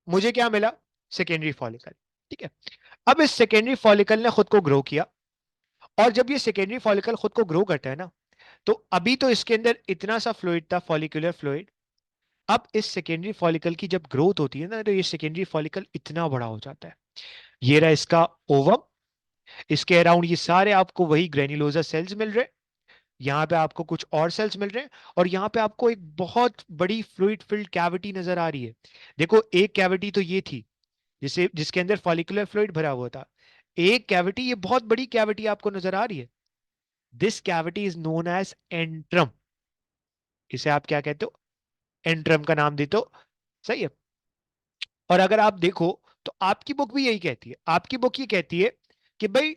मुझे क्या मिला, सेकेंडरी फॉलिकल। ठीक है, अब इस सेकेंडरी फॉलिकल ने खुद को ग्रो किया और जब ये सेकेंडरी फॉलिकल खुद को ग्रो करता है ना, तो अभी तो इसके अंदर इतना सा फ्लूइड था, फॉलिकुलर फ्लूइड। अब इस सेकेंडरी फॉलिकल की जब ग्रोथ होती है ना, तो ये सेकेंडरी फॉलिकल इतना बड़ा हो जाता है, ये रहा इसका ओवम, इसके अराउंड ये सारे आपको वही ग्रेन्युलोसा सेल्स मिल रहे हैं, यहाँ पे आपको कुछ और सेल्स मिल रहे हैं और यहाँ पे आपको एक बहुत बड़ी फ्लूइड फिल्ड कैविटी नजर आ रही है। देखो, एक कैविटी तो ये थी जिसके अंदर फॉलिकुलर फ्लूइड भरा हुआ था, एक कैविटी, ये बहुत बड़ी कैविटी आपको नजर आ रही है, this cavity is known as antrum. इसे आप क्या कहते हो, एंट्रम का नाम देते हो, सही है। और अगर आप देखो तो आपकी बुक भी यही कहती है, आपकी बुक ये कहती है कि भाई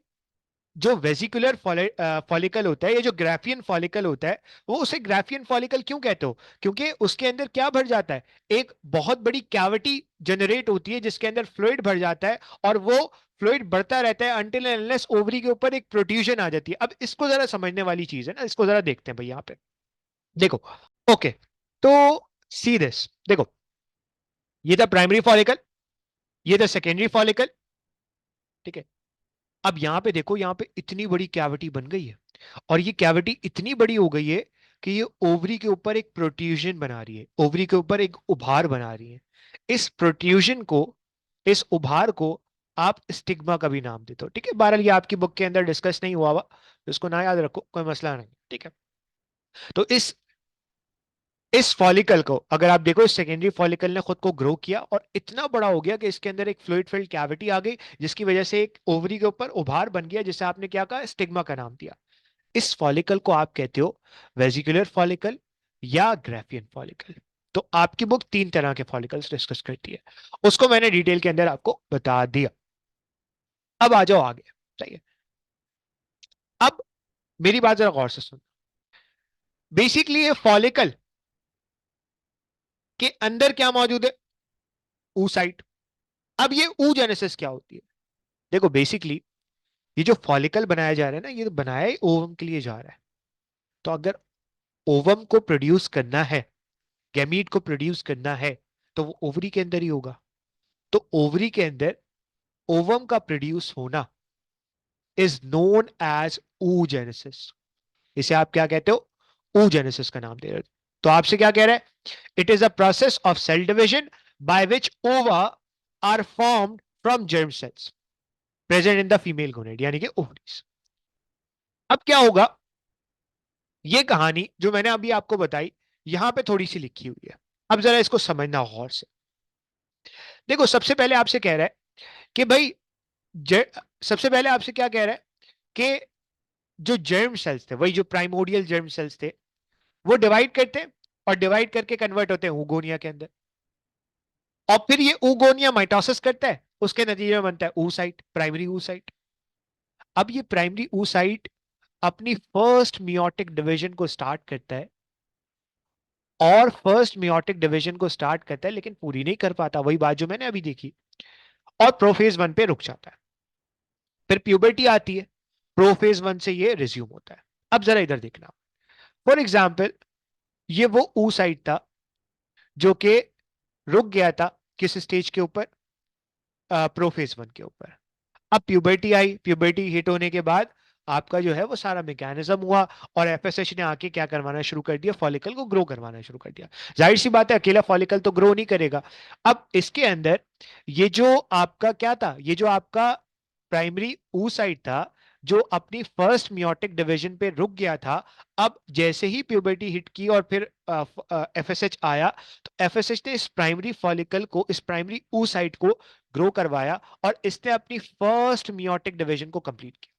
जो वेसिकुलर फॉलिकल होता है, ये जो ग्राफियन फॉलिकल होता है, वो उसे ग्राफियन फॉलिकल क्यों कहते हो, क्योंकि उसके अंदर क्या भर जाता है, एक बहुत बड़ी कैविटी जनरेट होती है जिसके अंदर फ्लूइड भर जाता है और वो फ्लूइड बढ़ता रहता है अंटिल एंड अनलेस ओवरी के ऊपर एक प्रोट्रूजन आ जाती है। अब इसको जरा समझने वाली चीज है ना, इसको जरा देखते हैं भाई यहाँ पे, देखो, ओके, तो सी दिस, देखो, ये था प्राइमरी फॉलिकल, ये था सेकेंडरी फॉलिकल। ठीक है, अब यहां पे देखो, यहां पे इतनी बड़ी कैविटी बन गई है और ये कैविटी इतनी बड़ी हो गई है कि ये ओवरी के ऊपर एक प्रोट्रूजन बना रही है, ओवरी के ऊपर एक उभार बना रही है। इस प्रोट्रूजन को, इस उभार को आप स्टिग्मा का भी नाम देते हो। ठीक है, बहरहाल ये आपकी बुक के अंदर डिस्कस नहीं हुआ हुआ, तो इसको ना याद रखो, कोई मसला नहीं। ठीक है, तो इस फॉलिकल को अगर आप देखो, इस सेकेंडरी फॉलिकल ने खुद को ग्रो किया और इतना बड़ा हो गया कि इसके अंदर एक फ्लूइड फिल्ड कैविटी आ गई जिसकी वजह से एक ओवरी के ऊपर उभार बन गया, जिसे आपने क्या कहा, स्टिग्मा का नाम दिया। इस फॉलिकल को आप कहते हो वेसिकुलर फॉलिकल या ग्राफियन फॉलिकल। तो आपकी बुक तीन तरह के फॉलिकल्स डिस्कस करती है, उसको मैंने डिटेल के अंदर आपको बता दिया। अब आ जाओ आगे, सही है। अब मेरी बात जरा गौर से सुन, बेसिकली ये फॉलिकल के अंदर क्या मौजूद है, oocyte। अब ये oogenesis क्या होती है, देखो बेसिकली ये जो फॉलिकल बनाया जा रहा है ना, ये तो बनाया ही ओवम के लिए जा रहा है। तो अगर ओवम को प्रोड्यूस करना है, गैमीट को प्रोड्यूस करना है, तो वो ओवरी के अंदर ही होगा। तो ओवरी के अंदर ओवम का प्रोड्यूस होना इज नोन एज oogenesis। इसे आप क्या कहते हो? oogenesis का नाम दे रहे हो। तो आपसे क्या कह रहा है? It is a process of cell division by which ova are formed from germ cells present in the female gonad, यानी कि ओवरीज। अब क्या होगा? ये कहानी जो मैंने अभी आपको बताई यहां पे थोड़ी सी लिखी हुई है, अब जरा इसको समझना गौर से। देखो, सबसे पहले आपसे कह रहा है कि भाई ज- सबसे पहले आपसे क्या कह रहा है कि जो जर्म सेल्स थे, वही जो प्राइमोडियल जर्म सेल्स थे, वो डिवाइड करते हैं और डिवाइड करके कन्वर्ट होते हैं ऊगोनिया के अंदर। और फिर ये ऊगोनिया माइटोसिस करता है, उसके नतीजे में बनता है oocyte, प्राइमरी oocyte। अब ये प्राइमरी oocyte अपनी फर्स्ट मियोटिक डिवीजन को स्टार्ट करता है, और फर्स्ट मियोटिक डिवीजन को स्टार्ट करता है लेकिन पूरी नहीं कर पाता, वही बात जो मैंने अभी देखी, और प्रोफेज 1 पे रुक जाता है। फिर प्यूबर्टी आती है, प्रोफेज 1 से ये रिज्यूम होता है। अब जरा इधर देखना, फॉर एग्जाम्पल ये वो oocyte था जो कि रुक गया था किस स्टेज के ऊपर? प्रोफेज 1 के ऊपर। अब प्यूबर्टी आई, प्यूबर्टी हिट होने के बाद आपका जो है वो सारा मैकेनिज्म हुआ, और एफएसएच ने आके क्या करवाना शुरू कर दिया? फॉलिकल को ग्रो करवाना शुरू कर दिया। जाहिर सी बात है, अकेला फॉलिकल तो ग्रो नहीं करेगा। अब इसके अंदर ये जो आपका क्या था, ये जो आपका प्राइमरी oocyte था जो अपनी फर्स्ट मियोटिक डिवीजन पे रुक गया था, अब जैसे ही प्यूबर्टी हिट की और फिर एफएसएच आया, तो एफएसएच ने इस प्राइमरी फॉलिकल को, इस प्राइमरी oocyte को ग्रो करवाया, और इसने अपनी फर्स्ट मियोटिक डिवीजन को कंप्लीट किया।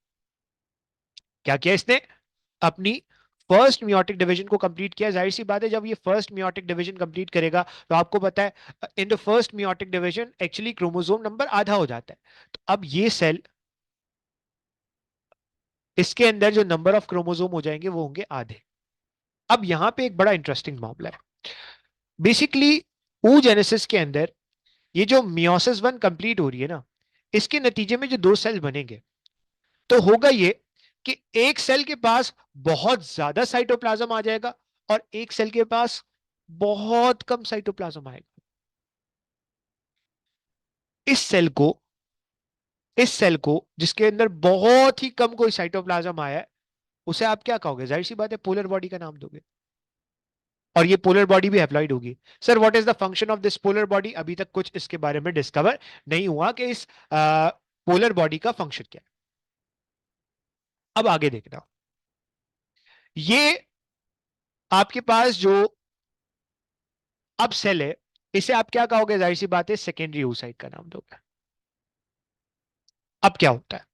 क्या किया इसने? अपनी फर्स्ट मियोटिक डिवीजन को कंप्लीट किया। जाहिर सी बात है, जब ये फर्स्ट मियोटिक डिवीजन कंप्लीट करेगा तो आपको पता है in the first meiotic division actually chromosome number आधा हो जाता है। तो अब ये सेल, इसके अंदर जो नंबर ऑफ क्रोमोसोम हो जाएंगे वो होंगे आधे। अब यहां पे एक बड़ा इंटरेस्टिंग मामला है। बेसिकली oogenesis के अंदर ये जो मियोसिस 1 कंप्लीट हो रही है ना, इसके नतीजे में जो दो सेल बनेंगे, तो होगा ये कि एक सेल के पास बहुत ज्यादा साइटोप्लाज्म आ जाएगा, और एक सेल के पास बहुत कम साइटोप्लाज्म आएगा। इस सेल को इस सेल को जिसके अंदर बहुत ही कम कोई साइटोप्लाज्म आया है, उसे आप क्या कहोगे? जाहिर सी बात है, पोलर बॉडी का नाम दोगे। और ये पोलर बॉडी भी हैप्लॉइड होगी। Sir, what is the function of this polar body? अभी तक कुछ इसके बारे में डिस्कवर नहीं हुआ कि इस पोलर बॉडी का फंक्शन क्या है। अब आगे देखना, ये आपके पास जो अब सेल है, इसे आप क्या कहोगे? जाहिर सी बात है, सेकेंडरी oocyte का नाम दोगे। अब क्या होता है?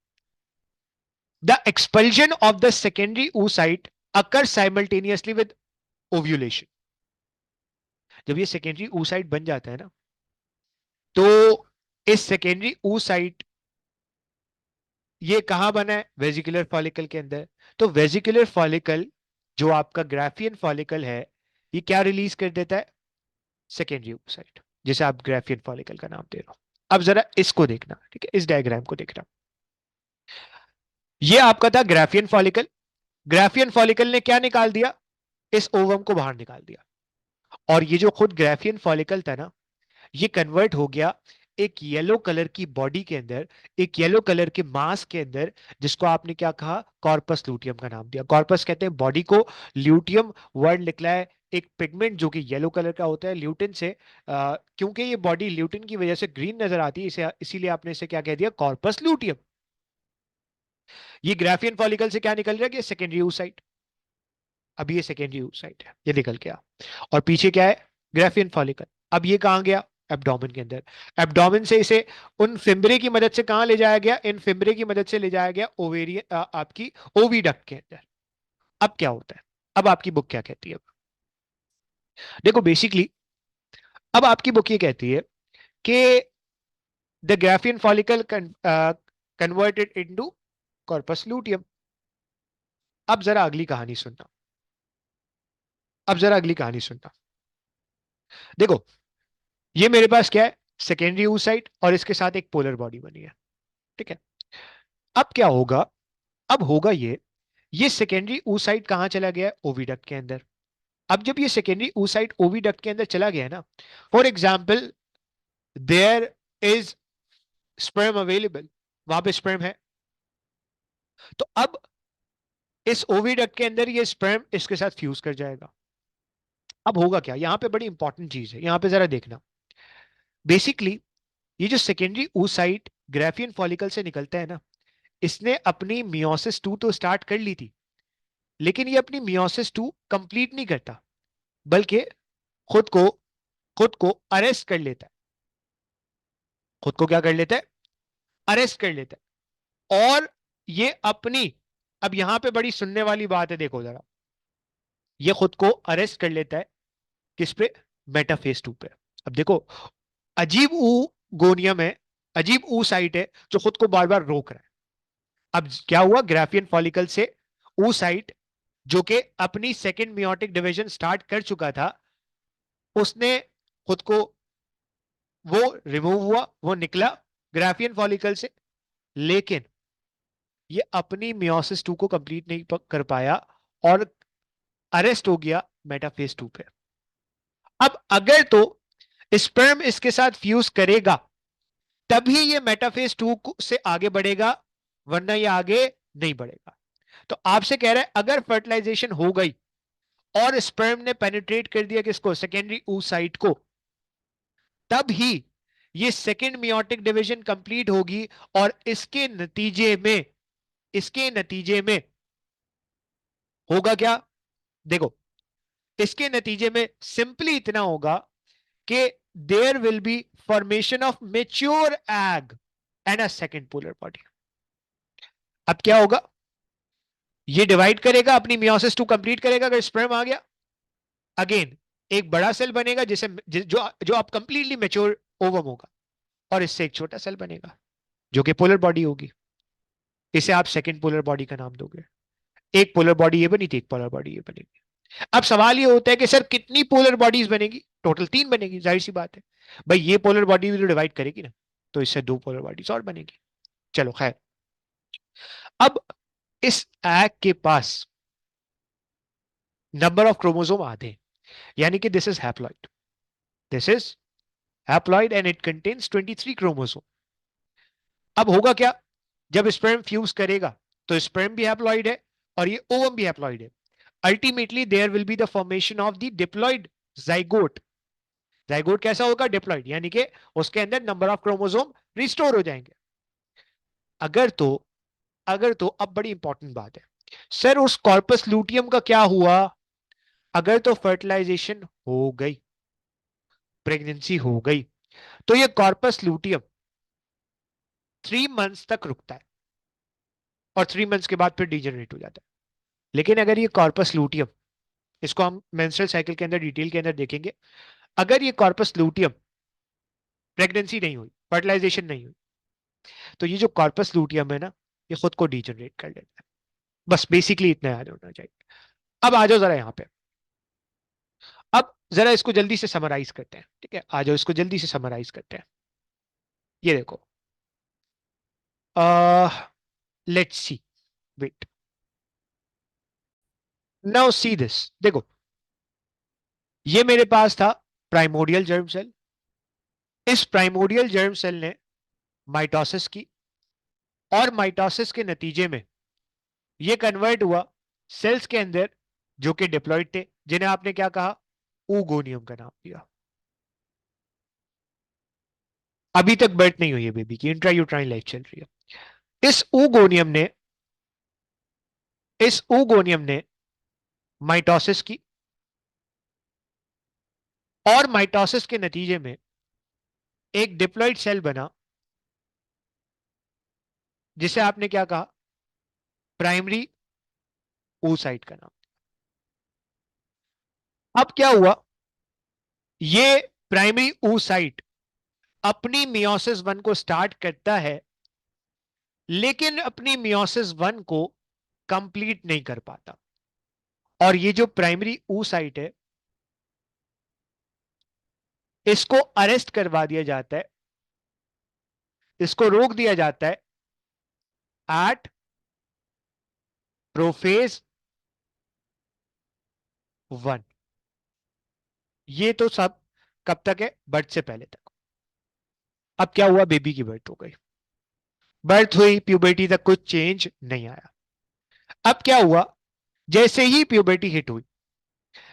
The expulsion of the secondary oocyte occur simultaneously with ovulation. जब ये सेकेंडरी oocyte बन जाता है ना, तो इस सेकेंडरी oocyte ये कहां बना है? वेजिकुलर फॉलिकल के अंदर। तो वेजिकुलर फॉलिकल जो आपका ग्राफियन फॉलिकल है, ये क्या रिलीज कर देता है? सेकेंडरी oocyte, जिसे आप ग्राफियन फॉलिकल का नाम दे रहे हो। अब जरा इसको देखना, ठीक है, इस डायग्राम को देखना। ये आपका था ग्राफियन फॉलिकल। ग्राफियन फॉलिकल ने क्या निकाल दिया? इस ओवम को बाहर निकाल दिया। और ये जो खुद ग्राफियन फॉलिकल था ना, ये कन्वर्ट हो गया एक येलो कलर की बॉडी के अंदर, एक येलो कलर के मास के अंदर, जिसको आपने क्या कहा? कॉर्पस लूटियम का नाम दिया। कॉर्पस कहते हैं बॉडी को, ल्यूटियम वर्ड निकला है एक पिगमेंट जो कि येलो कलर का होता है ल्यूटिन से। क्योंकि ये बॉडी ल्यूटिन की वजह से ग्रीन नजर आती है, इसे इसीलिए आपने इसे क्या कह दिया? Corpus luteum. ये ग्राफियन फॉलिकल से क्या निकल रहा है? कि सेकेंडरी oocyte। अब ये सेकेंडरी oocyte है, ये निकल गया। और पीछे क्या है? Graafian follicle. अब ये कहां गया? एब्डोमेन के अंदर। एब्डोमेन से इसे उन फिम्बरे की मदद से कहां ले जाया गया? इन फिम्बरे की मदद से ले जाया गया ओवेरियन, आपकी ओविडक्ट के अंदर। अब क्या होता है? अब आपकी बुक क्या कहती है? देखो, बेसिकली अब आपकी बुक ये कहती है कि the Graafian follicle converted into corpus luteum. अब जरा अगली कहानी सुनना। अब जरा अगली कहानी सुनना। देखो, ये मेरे पास क्या है? सेकेंडरी oocyte, और इसके साथ एक पोलर बॉडी बनी है, ठीक है। अब क्या होगा? अब होगा ये सेकेंडरी oocyte कहां चला गया? ओविडक्ट के अंदर। अब जब ये सेकेंडरी oocyte ओविडक्ट के अंदर चला गया ना, for example there is sperm available, वहां पे स्पर्म है, तो अब इस ओविडक्ट के अंदर ये स्पर्म इसके साथ फ्यूज कर जाएगा। अब होगा क्या, यहां पे बड़ी इंपॉर्टेंट चीज है, यहां पे जरा देखना। बेसिकली ये जो सेकेंडरी oocyte ग्राफियन फॉलिकल से निकलता है ना, इसने अपनी मियोसिस 2 तो स्टार्ट कर ली थी, लेकिन ये अपनी मियोसिस 2 कंप्लीट नहीं करता, बल्कि खुद को खुद को अरेस्ट कर लेता है। खुद को क्या कर लेता है, अरेस्ट कर लेता है। और ये अपनी, अब यहां पे बड़ी सुनने वाली बात है, देखो जरा, ये खुद को अरेस्ट कर लेता है किस पे, मेटाफेज 2 पे। अब देखो, अजीब ऊ गोनियम है, अजीब ऊ साइट है जो खुद को बार बार रोक रहा है। अब क्या हुआ, ग्राफियन फॉलिकल से ऊ साइट जो कि अपनी सेकेंड मियोटिक डिवीजन स्टार्ट कर चुका था, उसने खुद को, वो रिमूव हुआ, वो निकला ग्राफियन फॉलिकल से, लेकिन ये अपनी मियोसिस 2 को कंप्लीट नहीं कर पाया और अरेस्ट हो गया मेटाफेज 2 पे। अब अगर तो स्पर्म इसके साथ फ्यूज करेगा तभी ये मेटाफेज 2 से आगे बढ़ेगा, वरना ये आगे नहीं बढ़ेगा। तो आपसे कह रहा है अगर फर्टिलाइजेशन हो गई और स्पर्म ने पेनिट्रेट कर दिया किसको, सेकेंडरी oocyte को, तब ही ये सेकेंड मियोटिक डिवीजन कंप्लीट होगी, और इसके नतीजे में होगा क्या, देखो, इसके नतीजे में सिंपली इतना होगा कि there will be formation of mature egg and a second polar body. अब क्या होगा, ये डिवाइड करेगा, अपनी मियोसिस 2 कंप्लीट करेगा, अगर स्पर्म आ गया, अगेन एक बड़ा सेल बनेगा जिसे जो जो आप कंप्लीटली मेच्योर ओवम होगा, और इससे एक छोटा सेल बनेगा जो कि पोलर बॉडी होगी। इसे आप सेकेंड पोलर बॉडी का नाम दोगे। एक पोलर बॉडी ये बनी थी, एक पोलर बॉडी ये बनेगी। अब सवाल ये होता है कि सर कितनी पोलर बॉडीज बनेगी, टोटल 3 बनेगी, जाहिर सी बात है भाई, ये पोलर बॉडी भी तो डिवाइड करेगी ना, तो इससे 2 पोलर बॉडीज और बनेगी। चलो खैर, अब इस एग के पास नंबर ऑफ क्रोमोसोम आधे हैं, यानी कि this is haploid, this is haploid and it contains 23 chromosome. अब होगा क्या, जब स्पर्म फ्यूज करेगा तो स्पर्म भी हैप्लॉइड है और ये ओवम भी हैप्लॉइड है। Ultimately there will be the formation of the diploid zygote. Zygote कैसा होगा, डिप्लॉइड, यानी कि उसके अंदर नंबर ऑफ क्रोमोसोम रिस्टोर हो जाएंगे। अगर तो अगर तो अब बड़ी इंपॉर्टेंट बात है, सर उस कॉर्पस लूटियम का क्या हुआ, अगर तो फर्टिलाइजेशन हो गई, प्रेगनेंसी हो गई, तो ये कॉर्पस लूटियम 3 मंथ्स तक रुकता है और 3 मंथ्स के बाद फिर डीजनरेट हो जाता है। लेकिन अगर ये कॉर्पस लूटियम, इसको हम मेंस्ट्रुअल साइकिल के अंदर डिटेल के अंदर देखेंगे, अगर ये कॉर्पस लूटियम प्रेगनेंसी नहीं हुई, फर्टिलाइजेशन नहीं हुई, तो ये जो कॉर्पस लूटियम है ना, ये खुद को डीजनरेट कर लेता है। बस बेसिकली इतना याद होना चाहिए। अब आ जाओ जरा यहां पे, अब जरा इसको जल्दी से समराइज करते हैं, ठीक है, आ जाओ इसको जल्दी से समराइज करते हैं। ये देखो, let's see, wait, now see this, देखो, ये मेरे पास था प्राइमोडियल जर्म सेल। इस प्राइमोडियल जर्म सेल ने माइटोसिस की, और माइटोसिस के नतीजे में ये कन्वर्ट हुआ सेल्स के अंदर जो कि डिप्लॉइड थे, जिन्हें आपने क्या कहा, ऊगोनियम का नाम दिया। अभी तक बर्थ नहीं हुई है बेबी की, इंट्रायूट्राइन लाइफ चल रही है। इस ऊगोनियम ने माइटोसिस की, और माइटोसिस के नतीजे में एक डिप्लॉइड सेल बना जिसे आपने क्या कहा, प्राइमरी oocyte का नाम। अब क्या हुआ, ये प्राइमरी oocyte अपनी मियोसिस 1 को स्टार्ट करता है, लेकिन अपनी मियोसिस 1 को कंप्लीट नहीं कर पाता। और ये जो प्राइमरी oocyte है, इसको अरेस्ट करवा दिया जाता है, इसको रोक दिया जाता है एट प्रोफेज 1। ये तो सब कब तक है, बर्थ से पहले तक। अब क्या हुआ, बेबी की बर्थ हो गई, बर्थ हुई, प्यूबर्टी तक कुछ चेंज नहीं आया। अब क्या हुआ, जैसे ही प्यूबर्टी हिट हुई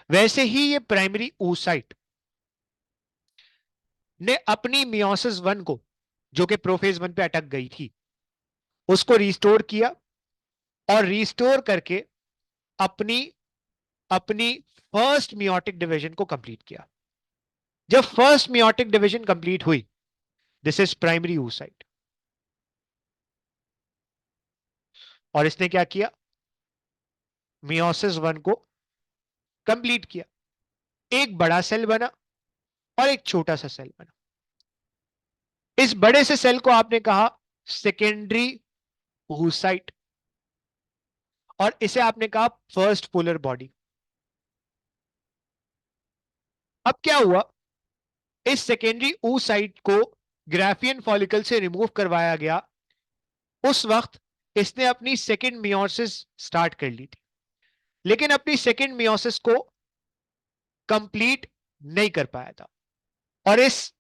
वैसे ही ये प्राइमरी oocyte ने अपनी मियोसिस वन को, जो कि प्रोफेज वन पे अटक गई थी, उसको रिस्टोर किया, और रिस्टोर करके अपनी अपनी फर्स्ट मियोटिक डिवीजन को कंप्लीट किया। जब फर्स्ट मियोटिक डिवीजन कंप्लीट हुई, दिस इज प्राइमरी oocyte, और इसने क्या किया, मियोसिस वन को कंप्लीट किया। एक बड़ा सेल बना और एक छोटा सा सेल बना। इस बड़े से सेल को आपने कहा सेकेंडरी oocyte, और इसे आपने कहा फर्स्ट पोलर बॉडी। अब क्या हुआ, इस सेकेंडरी oocyte को ग्राफियन फॉलिकल से रिमूव करवाया गया। उस वक्त इसने अपनी सेकेंड मियोसिस स्टार्ट कर ली थी, लेकिन अपनी सेकेंड मियोसिस को कंप्लीट नहीं कर पाया था, और इस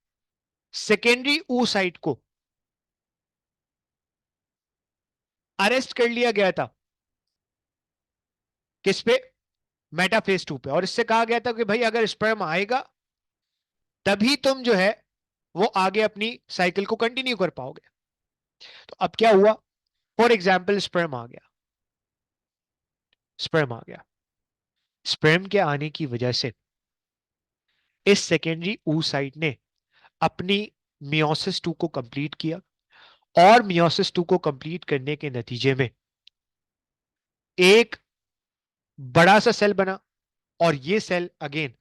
सेकेंडरी oocyte को अरेस्ट कर लिया गया था। किस पे, मेटाफेज 2 पे। और इससे कहा गया था कि भाई अगर स्पर्म आएगा तभी तुम जो है वो आगे अपनी साइकिल को कंटिन्यू कर पाओगे। तो अब क्या हुआ, फॉर एग्जाम्पल स्पर्म आ गया, स्पर्म आ गया, स्पर्म के आने की वजह से इस सेकेंडरी oocyte ने अपनी मियोसिस 2 को कंप्लीट किया, और मियोसिस 2 को कंप्लीट करने के नतीजे में एक बड़ा सा सेल बना, और ये सेल अगेन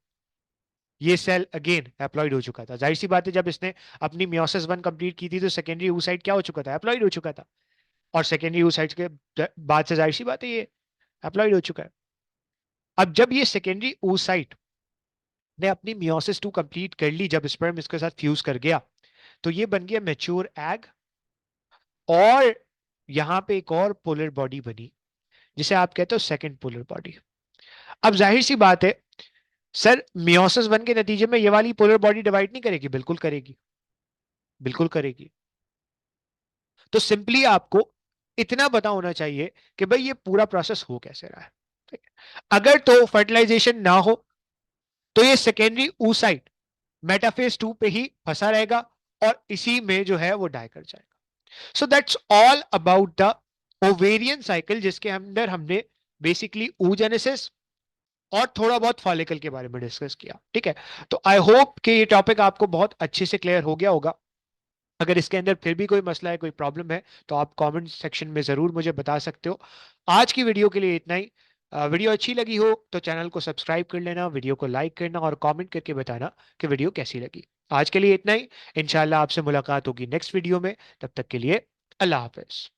हैप्लॉइड हो चुका था। जाहिर सी बात है, जब इसने अपनी मियोसिस 1 कंप्लीट की थी तो सेकेंडरी oocyte क्या हो चुका था, हैप्लॉइड हो चुका था, और सेकेंडरी oocyte के बाद से जाहिर सी बात है ये हैप्लॉइड हो चुका है। अब जब ये सेकेंडरी oocyte ने अपनी मियोसिस 2 कंप्लीट कर ली, जब स्पर्म इसके साथ फ्यूज कर गया, तो ये बन गया मैच्योर एग, और यहां पे एक और पोलर बॉडी बनी जिसे आप कहते हो सेकंड पोलर बॉडी। अब जाहिर सी बात है सर, मियोसिस वन के नतीजे में ये वाली पोलर बॉडी डिवाइड नहीं करेगी, बिल्कुल करेगी, बिल्कुल करेगी। तो सिंपली आपको इतना पता होना चाहिए कि भाई ये पूरा प्रोसेस हो कैसे रहा है, ठीक है? अगर तो फर्टिलाइजेशन ना हो तो ये सेकेंडरी oocyte मेटाफेज 2 पे ही फंसा रहेगा, और इसी में जो है वो डाई कर जाएगा। So that's all about the ovarian cycle, जिसके अंदर हमने बेसिकली oogenesis और थोड़ा बहुत फॉलिकल के बारे में डिस्कस किया, ठीक है? तो आई होप कि ये टॉपिक आपको बहुत अच्छे से क्लियर हो गया होगा। अगर इसके अंदर फिर भी कोई मसला है, कोई प्रॉब्लम है, तो आप कमेंट सेक्शन में जरूर मुझे बता सकते हो। आज की वीडियो के लिए इतना ही। वीडियो अच्छी लगी हो तो चैनल को सब्सक्राइब कर लेना, वीडियो को लाइक करना, और कमेंट करके बताना कि वीडियो कैसी लगी। आज के लिए इतना ही। इंशाल्लाह आपसे मुलाकात होगी नेक्स्ट वीडियो में, तब तक के लिए अल्लाह हाफिज।